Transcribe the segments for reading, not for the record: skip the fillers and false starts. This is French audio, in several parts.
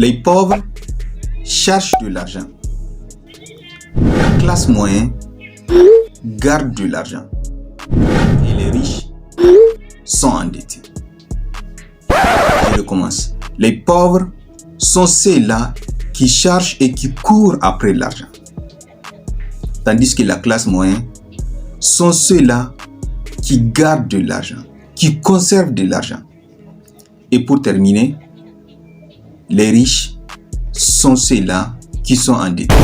Les pauvres cherchent de l'argent. La classe moyenne garde de l'argent. Et les riches sont endettés. Je recommence. Les pauvres sont ceux-là qui cherchent et qui courent après l'argent. Tandis que la classe moyenne sont ceux-là qui gardent de l'argent, qui conservent de l'argent. Et pour terminer, les riches sont ceux-là qui sont endettés.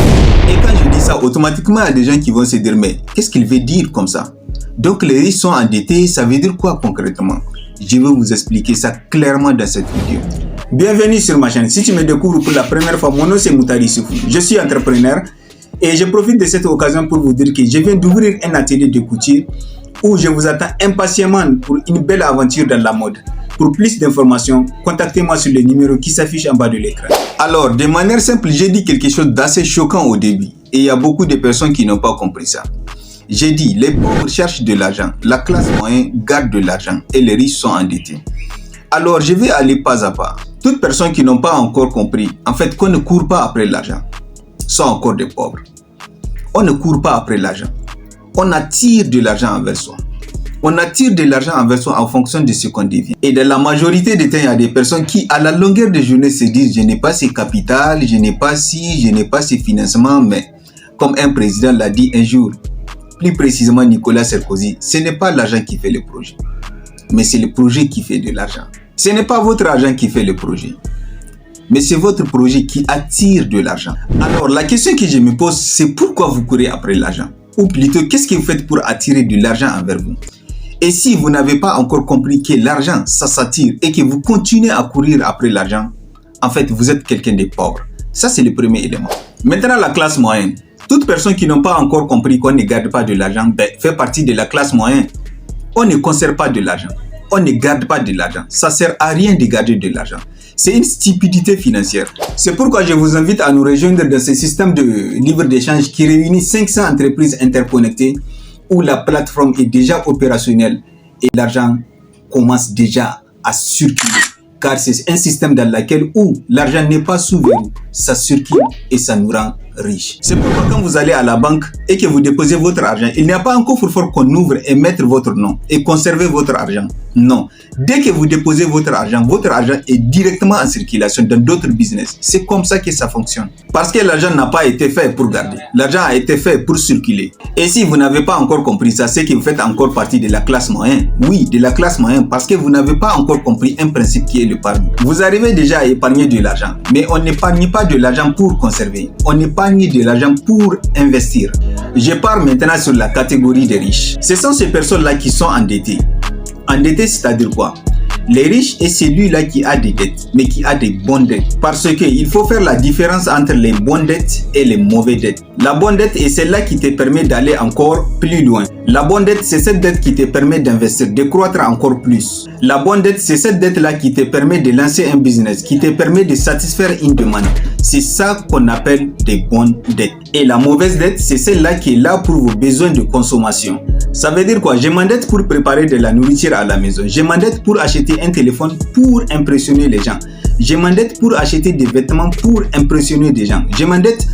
Et quand je dis ça, automatiquement, il y a des gens qui vont se dire, mais qu'est-ce qu'il veut dire comme ça? Donc les riches sont endettés, ça veut dire quoi concrètement? Je vais vous expliquer ça clairement dans cette vidéo. Bienvenue sur ma chaîne. Si tu me découvres pour la première fois, mon nom c'est Moutari Soufou. Je suis entrepreneur et je profite de cette occasion pour vous dire que je viens d'ouvrir un atelier de couture où je vous attends impatiemment pour une belle aventure dans la mode. Pour plus d'informations, contactez-moi sur le numéro qui s'affiche en bas de l'écran. Alors, de manière simple, j'ai dit quelque chose d'assez choquant au début et il y a beaucoup de personnes qui n'ont pas compris ça. J'ai dit, les pauvres cherchent de l'argent, la classe moyenne garde de l'argent et les riches sont endettés. Alors, je vais aller pas à pas. Toutes personnes qui n'ont pas encore compris, en fait, qu'on ne court pas après l'argent, sont encore des pauvres. On ne court pas après l'argent. On attire de l'argent envers soi. On attire de l'argent envers soi en fonction de ce qu'on devient. Et dans la majorité des temps, il y a des personnes qui, à la longueur de journée, se disent « Je n'ai pas ce capital, je n'ai pas ci, je n'ai pas ce financement. » Mais comme un président l'a dit un jour, plus précisément Nicolas Sarkozy, ce n'est pas l'argent qui fait le projet, mais c'est le projet qui fait de l'argent. Ce n'est pas votre argent qui fait le projet, mais c'est votre projet qui attire de l'argent. Alors la question que je me pose, c'est pourquoi vous courez après l'argent? Ou plutôt, qu'est-ce que vous faites pour attirer de l'argent envers vous? Et si vous n'avez pas encore compris que l'argent, ça s'attire et que vous continuez à courir après l'argent, en fait, vous êtes quelqu'un de pauvre. Ça, c'est le premier élément. Maintenant, la classe moyenne. Toute personne qui n'a pas encore compris qu'on ne garde pas de l'argent fait partie de la classe moyenne. On ne conserve pas de l'argent. On ne garde pas de l'argent. Ça ne sert à rien de garder de l'argent. C'est une stupidité financière. C'est pourquoi je vous invite à nous rejoindre dans ce système de livre d'échange qui réunit 500 entreprises interconnectées où la plateforme est déjà opérationnelle et l'argent commence déjà à circuler. Car c'est un système dans lequel où l'argent n'est pas sous verrou, ça circule et ça nous rend riches. C'est pourquoi quand vous allez à la banque et que vous déposez votre argent, il n'y a pas un coffre-fort qu'on ouvre et mettre votre nom et conserver votre argent. Non. Dès que vous déposez votre argent est directement en circulation dans d'autres business. C'est comme ça que ça fonctionne. Parce que l'argent n'a pas été fait pour garder. L'argent a été fait pour circuler. Et si vous n'avez pas encore compris ça, c'est que vous faites encore partie de la classe moyenne. Oui, de la classe moyenne parce que vous n'avez pas encore compris un principe qui est l'épargne. Vous arrivez déjà à épargner de l'argent, mais on n'épargne pas de l'argent pour conserver. On épargne de l'argent pour investir. Je pars maintenant sur la catégorie des riches. Ce sont ces personnes-là qui sont endettées. Endetté, c'est-à-dire quoi? Les riches est celui-là qui a des dettes, mais qui a des bonnes dettes. Parce qu'il faut faire la différence entre les bonnes dettes et les mauvaises dettes. La bonne dette est celle-là qui te permet d'aller encore plus loin. La bonne dette, c'est cette dette qui te permet d'investir, de croître encore plus. La bonne dette, c'est cette dette-là qui te permet de lancer un business, qui te permet de satisfaire une demande. C'est ça qu'on appelle des bonnes dettes. Et la mauvaise dette, c'est celle-là qui est là pour vos besoins de consommation. Ça veut dire quoi? Je m'endette pour préparer de la nourriture à la maison. Je m'endette pour acheter un téléphone pour impressionner les gens. Je m'endette pour acheter des vêtements pour impressionner des gens. Je m'endette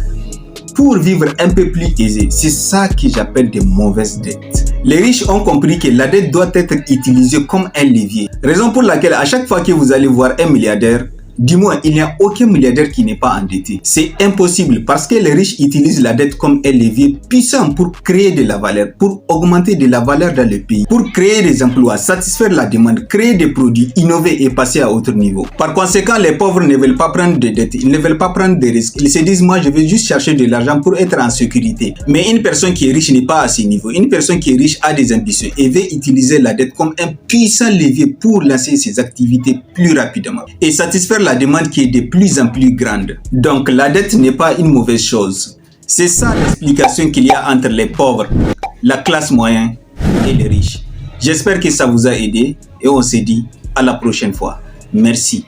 pour vivre un peu plus aisé. C'est ça que j'appelle des mauvaises dettes. Les riches ont compris que la dette doit être utilisée comme un levier. Raison pour laquelle à chaque fois que vous allez voir un milliardaire, dis-moi, il n'y a aucun milliardaire qui n'est pas endetté. C'est impossible parce que les riches utilisent la dette comme un levier puissant pour créer de la valeur, pour augmenter de la valeur dans le pays, pour créer des emplois, satisfaire la demande, créer des produits, innover et passer à autre niveau. Par conséquent, les pauvres ne veulent pas prendre de dettes, ils ne veulent pas prendre de risques. Ils se disent, moi, je vais juste chercher de l'argent pour être en sécurité. Mais une personne qui est riche n'est pas à ce niveau. Une personne qui est riche a des ambitions et veut utiliser la dette comme un puissant levier pour lancer ses activités plus rapidement et satisfaire la demande qui est de plus en plus grande. Donc la dette n'est pas une mauvaise chose. C'est ça l'explication qu'il y a entre les pauvres, la classe moyenne et les riches. J'espère que ça vous a aidé et on se dit à la prochaine fois. Merci.